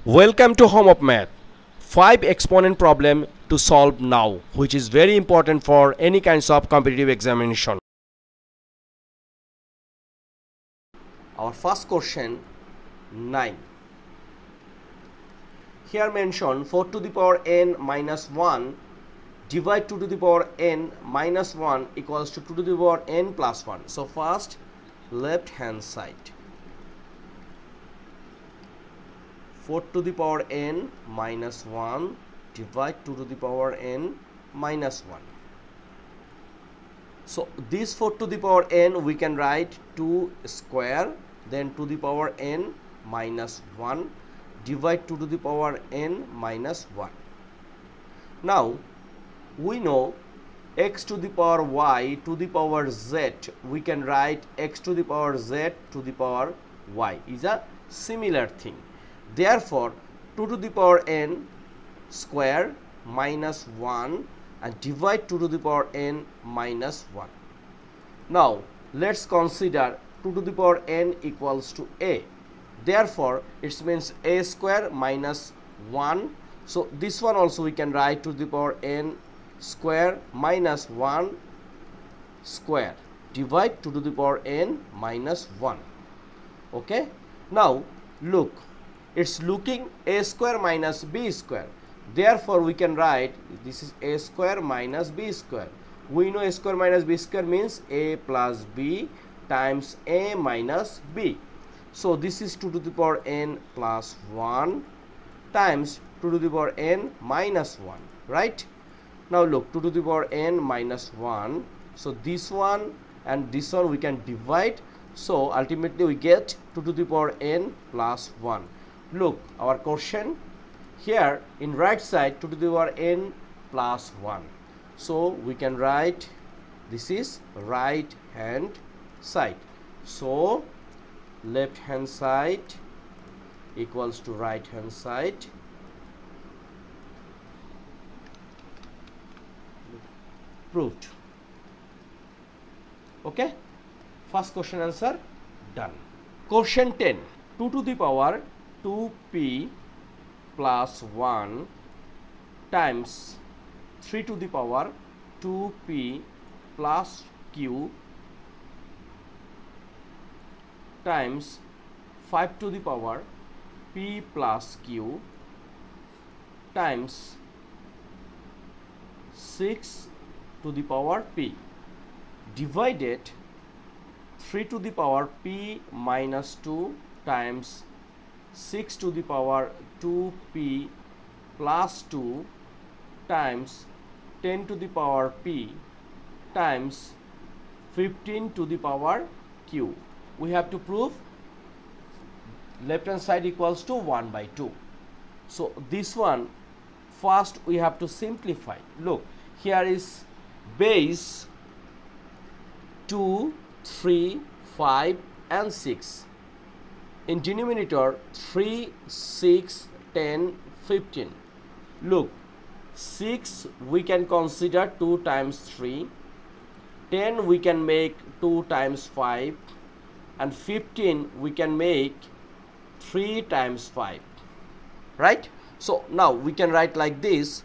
Welcome to Home of Math. 5 exponent problem to solve now, which is very important for any kinds of competitive examination. Our first question 9. Here mention 4 to the power n minus 1 divide 2 to the power n minus 1 equals to 2 to the power n plus 1. So first left hand side. 4 to the power n minus 1 divide 2 to the power n minus 1. So this 4 to the power n we can write 2 square, then to the power n minus 1 divide 2 to the power n minus 1. Now we know x to the power y to the power z, we can write x to the power z to the power y is a similar thing. Therefore 2 to the power n square minus 1 and divide 2 to the power n minus 1. Now let's consider 2 to the power n equals to a. Therefore it means a square minus 1. So this one also we can write 2 to the power n square minus 1 square divide 2 to the power n minus 1. Okay, now look, it's looking a square minus b square. Therefore we can write this is a square minus b square. We know a square minus b square means a plus b times a minus b. So this is 2 to the power n plus 1 times 2 to the power n minus 1, right? Now look, 2 to the power n minus 1. So this one and this one we can divide. So ultimately we get 2 to the power n plus 1. Look, our question here in right side 2 to the power n plus 1. So we can write this is right hand side. So left hand side equals to right hand side. Proved. Okay, first question answer done. Question 10. 2 to the power 2p plus 1 times 3 to the power 2p plus q times 5 to the power p plus q times 6 to the power p divided 3 to the power p minus 2 times 6 to the power 2p plus 2 times 10 to the power p times 15 to the power q. We have to prove left hand side equals to 1 by 2. So this one first we have to simplify. Look, here is base 2, 3, 5 and 6. In denominator 3, 6, 10, 15. Look, 6 we can consider 2 times 3, 10 we can make 2 times 5 and 15 we can make 3 times 5, right? So now we can write like this: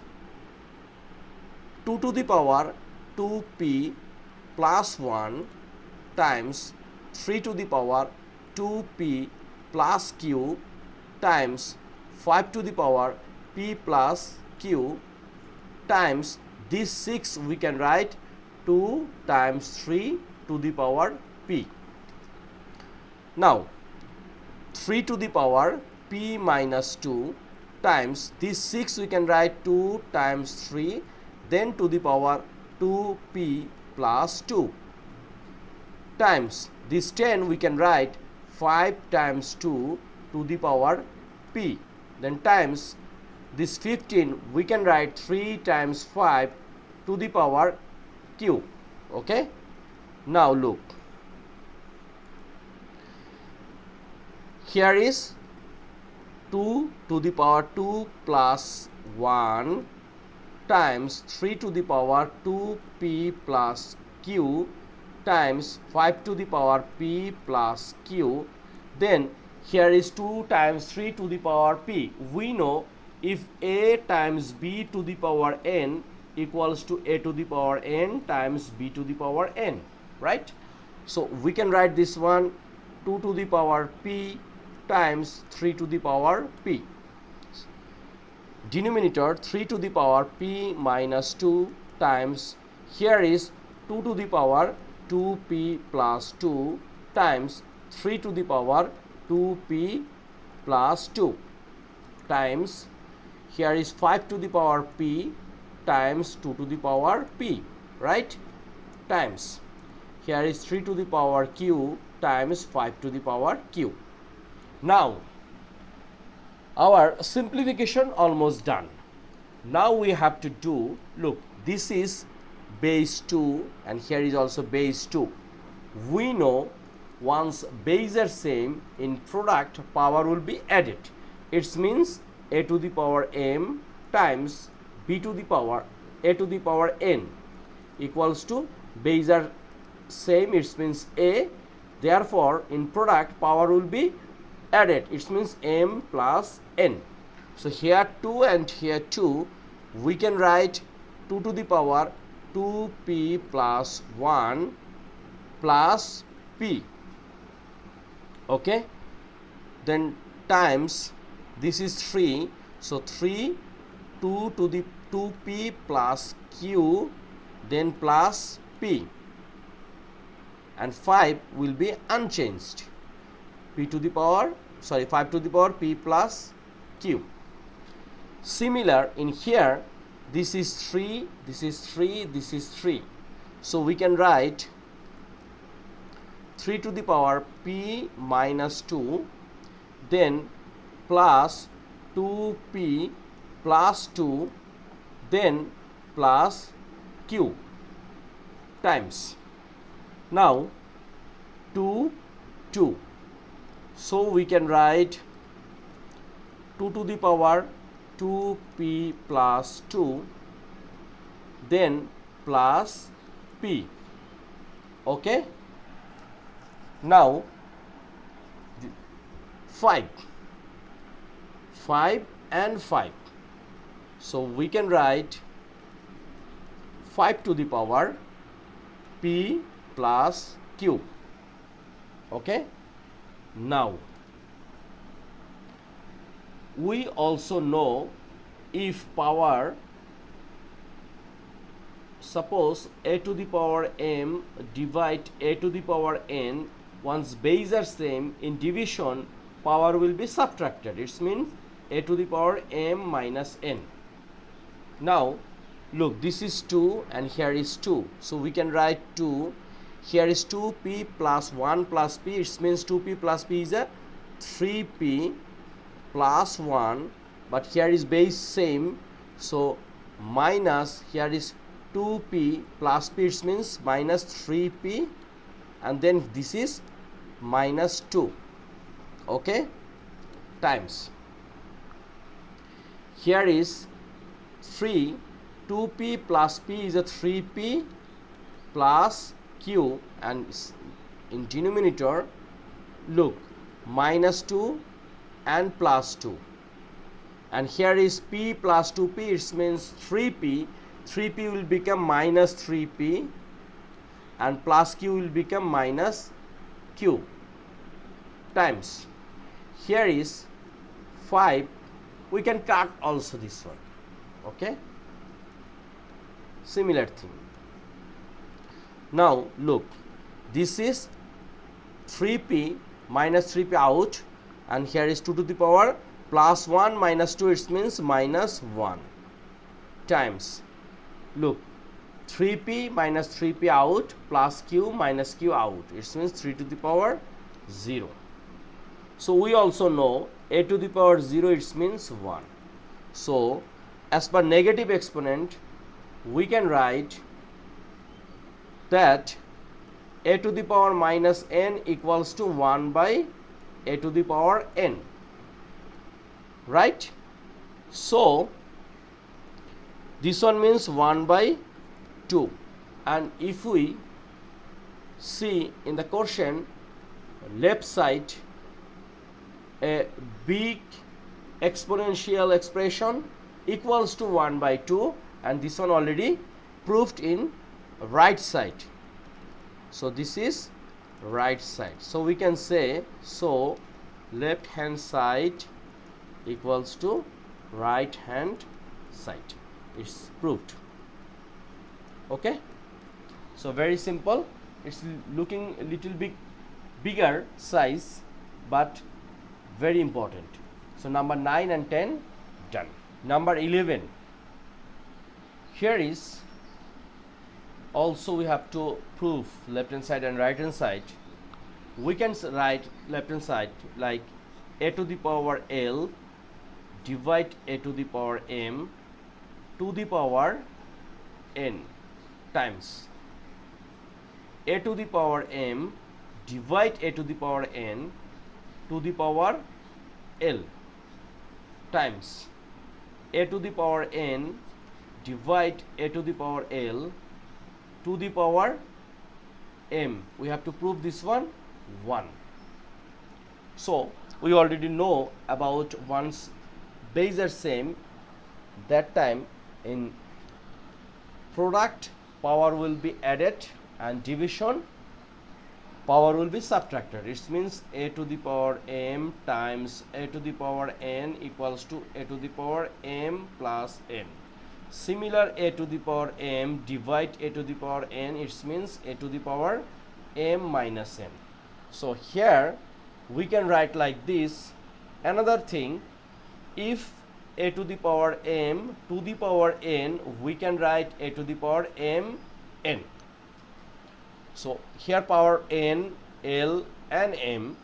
2 to the power 2p plus 1 times 3 to the power 2p plus q times 5 to the power p plus q times this 6 we can write 2 times 3 to the power p. Now 3 to the power p minus 2 times this 6 we can write 2 times 3 then to the power 2p plus 2 times this 10 we can write 5 times 2 to the power p, then times this 15 we can write 3 times 5 to the power q. Okay, now look, here is 2 to the power 2 plus 1 times 3 to the power 2p plus q times 5 to the power p plus q. Then here is 2 times 3 to the power p. We know if a times b to the power n equals to a to the power n times b to the power n, right? So we can write this one 2 to the power p times 3 to the power p. Denominator 3 to the power p minus 2 times, here is 2 to the power 2p plus 2 times 3 to the power 2p plus 2 times, here is 5 to the power p times 2 to the power p, right? Times, here is 3 to the power q times 5 to the power q. Now our simplification almost done. Now we have to do, look, this is base 2 and here is also base 2. We know once base are same, in product power will be added. It means a to the power m times b to the power a to the power n equals to base are same, it means a, therefore in product power will be added, it means m plus n. So here 2 and here 2, we can write 2 to the power 2p plus 1 plus p, okay, then times, this is 3, so 3 2 to the 2p plus q, then plus p, and 5 will be unchanged, p to the power, sorry, 5 to the power p plus q. Similar in here, this is 3, this is 3, this is 3, so we can write 3 to the power p minus 2, then plus 2p plus 2, then plus q times, now 2 2, so we can write 2 to the power 2p plus 2, then plus p, okay. Now 5 and 5, so we can write 5 to the power p plus q, okay. Now we also know if power, suppose a to the power m divide a to the power n, once base are same, in division power will be subtracted, it means a to the power m minus n. Now look, this is 2 and here is 2, so we can write 2, here is 2p plus 1 plus p, it means 2p plus p is a 3p plus 1, but here is base same, so minus, here is 2p plus p, it means minus 3p, and then this is minus 2, okay, times, here is 3, 2p plus p is a 3p plus q, and in denominator, look, minus 2 and plus 2, and here is p plus 2p, it means 3p, 3p will become minus 3p, and plus q will become minus q, times, here is 5, we can cut also this one, okay, similar thing. Now look, this is 3p minus 3p out, and here is 2 to the power plus 1 minus 2, it means minus 1, times, look, 3p minus 3p out plus q minus q out, it means 3 to the power 0. So we also know a to the power 0, it means 1. So as per negative exponent, we can write that a to the power minus n equals to 1 by a to the power n, right? So this one means 1 by 2, and if we see in the quotient left side, a big exponential expression equals to 1 by 2, and this one already proved in right side. So this is right side. So we can say, so left hand side equals to right hand side. It's proved. Okay, so very simple. It's looking a little bit bigger size, but very important. So number 9 and 10 done. Number 11, here is also we have to prove left hand side and right hand side. We can write left hand side like a to the power L divide a to the power m to the power n times a to the power m divide a to the power n to the power L times a to the power n divide a to the power L to the power m. We have to prove this one 1. So we already know about once base are same, that time in product power will be added and division power will be subtracted. It means a to the power m times a to the power n equals to a to the power m plus n. Similar, a to the power m divide a to the power n, it means a to the power m minus n. So here we can write like this. Another thing, if a to the power m to the power n, we can write a to the power m n. So here power n, l and m,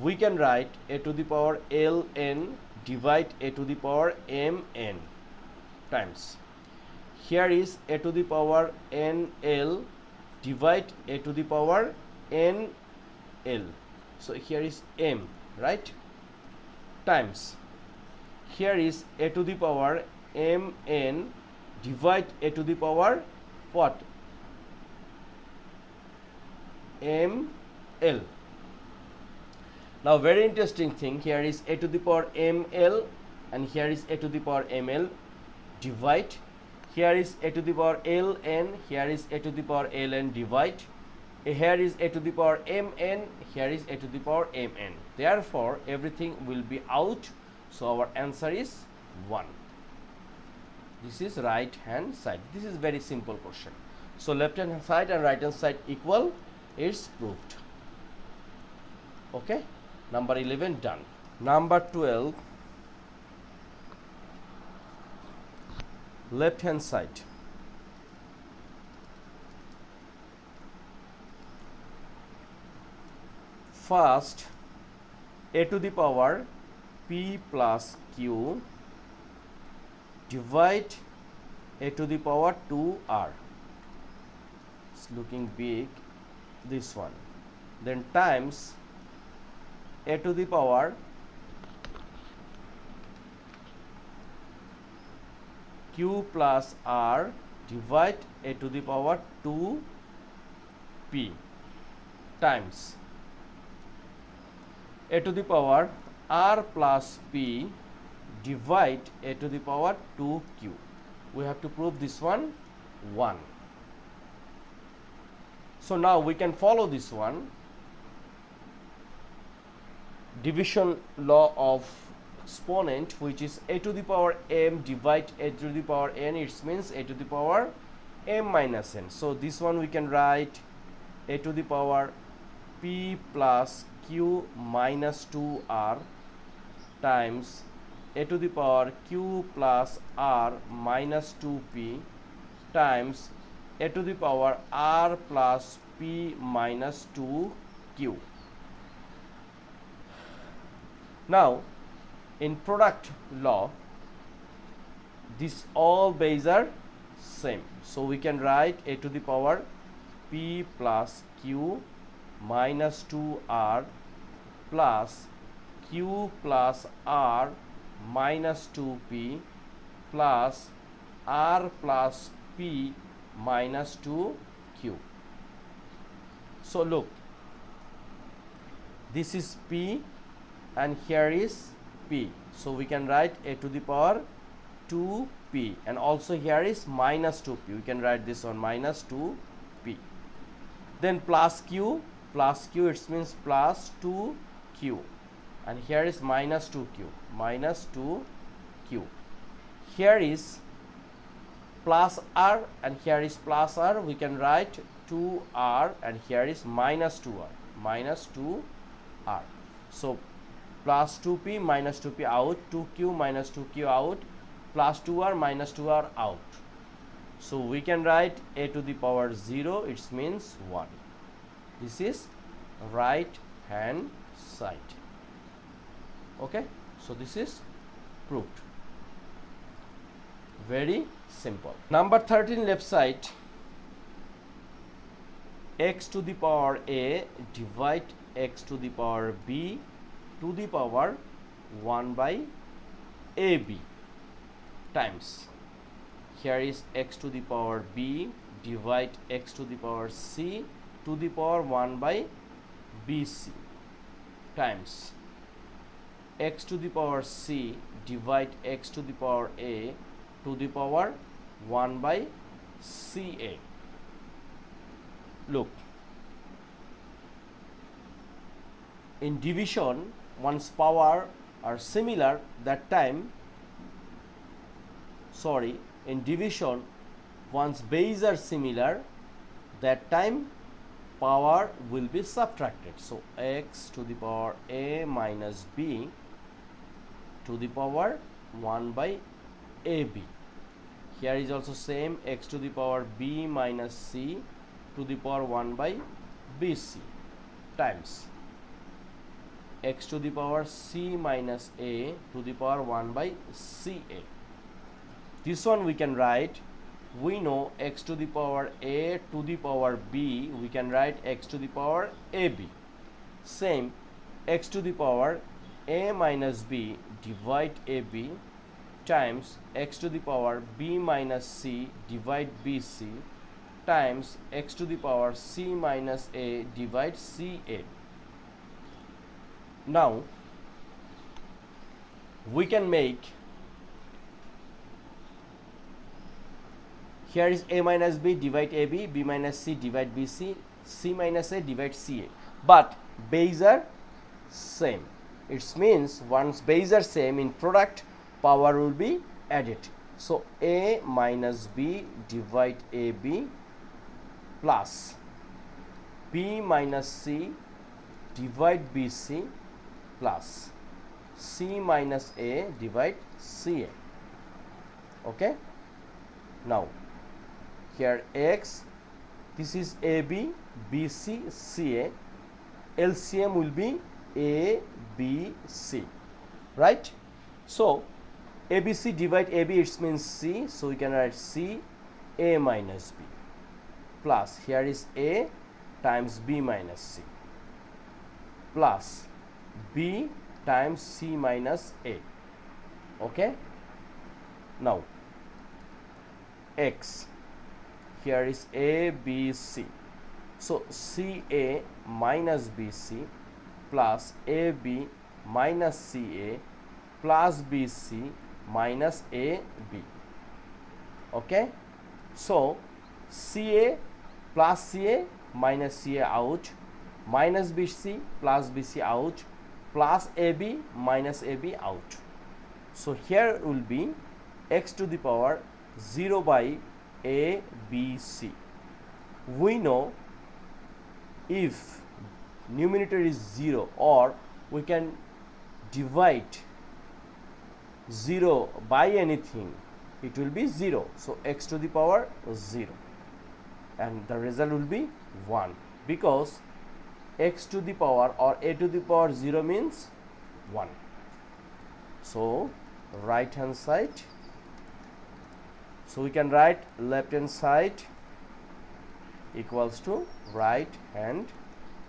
we can write a to the power l n divide a to the power m n times. Here is a to the power n l divide a to the power n l. So here is m, right? Times. Here is a to the power m n divide a to the power what? M L. Now very interesting thing, here is a to the power m l and here is a to the power m l divide. Here is a to the power l n, here is a to the power l n divide. Here is a to the power m n, here is a to the power m n. Therefore everything will be out. So our answer is 1. This is right hand side. This is very simple question. So left hand side and right hand side equal is proved. Okay, number 11 done. Number 12, left hand side. First, a to the power p plus q divide a to the power 2r. It's looking big, this one. Then times a to the power q plus r divide a to the power 2p times a to the power r plus p divide a to the power 2q. We have to prove this one 1. So now we can follow this one. Division law of exponent, which is a to the power m divide a to the power n, it means a to the power m minus n. So this one we can write a to the power p plus q minus 2r times a to the power q plus r minus 2p times a to the power r plus p minus 2q. Now in product law, these all base are same. So we can write a to the power p plus q minus 2r plus q plus r minus 2p plus r plus p minus 2q. So look, this is p and here is p. So we can write a to the power 2p, and also here is minus 2p. We can write this on minus 2p. Then plus q, it means plus 2q, and here is minus 2q, minus 2q. Here is plus r, and here is plus r. We can write 2r, and here is minus 2r, minus 2r. So plus 2p minus 2p out, 2q minus 2q out, plus 2r minus 2r out. So we can write a to the power 0, it means 1. This is right hand side. Okay, so this is proved. Very simple. Number 13, left side, x to the power a divide x to the power b to the power 1 by ab times, here is x to the power b divide x to the power c to the power 1 by bc times x to the power c divide x to the power a to the power 1 by ca. Look, in division, one's power are similar, that time, in division one's base are similar, that time power will be subtracted. So x to the power a minus b to the power 1 by ab. Here is also same, x to the power b minus c to the power 1 by bc times x to the power c minus a to the power 1 by ca. This one we can write, we know x to the power a to the power b, we can write x to the power ab. Same, x to the power a minus b divide ab times x to the power b minus c divide bc times x to the power c minus a divide ca. Now we can make, here is a minus b divide ab, b minus c divide bc, c minus a divide ca, but base are same. It means once base are same, in product power will be added. So a minus b divide ab plus b minus c divide bc plus c minus a divide ca. Okay, now here x, this is ab, bc, ca, LCM will be a, b, c, right? So abc divide ab, it means c, so we can write c a minus b plus, here is a times b minus c plus b times c minus a. Okay, now x, here is a, b, c, so ca minus bc plus ab minus ca plus bc minus ab. Okay, so ca plus ca minus ca out, minus bc plus bc out, plus ab minus ab out. So here will be x to the power 0 by a, b, c. We know if numerator is 0, or we can divide 0 by anything, it will be 0. So x to the power 0, and the result will be 1, because x to the power or a to the power 0 means 1. So right hand side, so we can write left hand side equals to right hand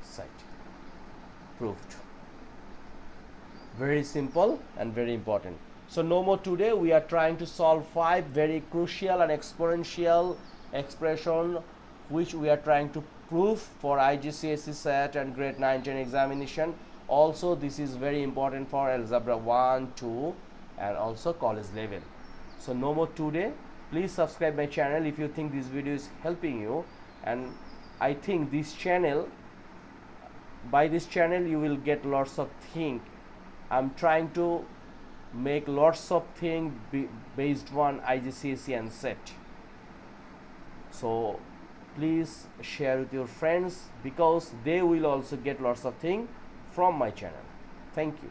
side. Proved. Very simple and very important. So no more today. We are trying to solve 5 very crucial and exponential expression which we are trying to prove for IGCSE SET and grade 9-10 examination. Also this is very important for algebra 1, 2 and also college level. So no more today. Please subscribe my channel if you think this video is helping you, and I think this channel, by this channel you will get lots of things. I'm trying to make lots of things based on IGCSE and SET. So please share with your friends, because they will also get lots of things from my channel. Thank you.